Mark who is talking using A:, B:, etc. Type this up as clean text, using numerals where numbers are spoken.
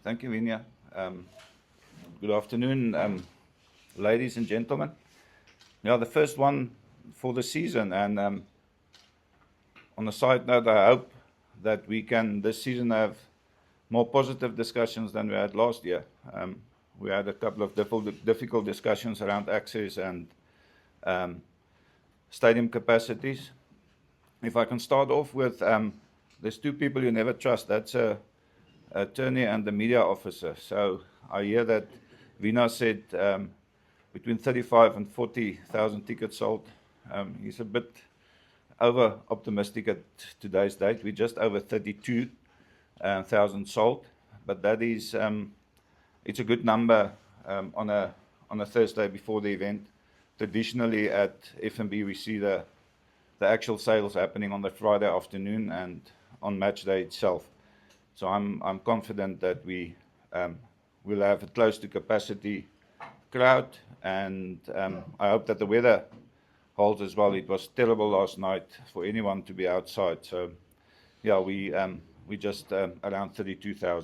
A: Thank you, Vinia. Good afternoon, ladies and gentlemen. Yeah, the first one for the season, and on a side note, I hope that we can this season have more positive discussions than we had last year. We had a couple of difficult discussions around access and stadium capacities. If I can start off with, there's two people you never trust. That's a attorney and the media officer. So I hear that Vina said between 35 and 40,000 tickets sold. He's a bit over optimistic at today's date. We're just over 32,000 sold, but that is it's a good number on a Thursday before the event. Traditionally at FNB we see the actual sales happening on the Friday afternoon and on match day itself. So I'm confident that we will have a close to capacity crowd, and I hope that the weather holds as well. It was terrible last night for anyone to be outside. So yeah, we just around 32,000.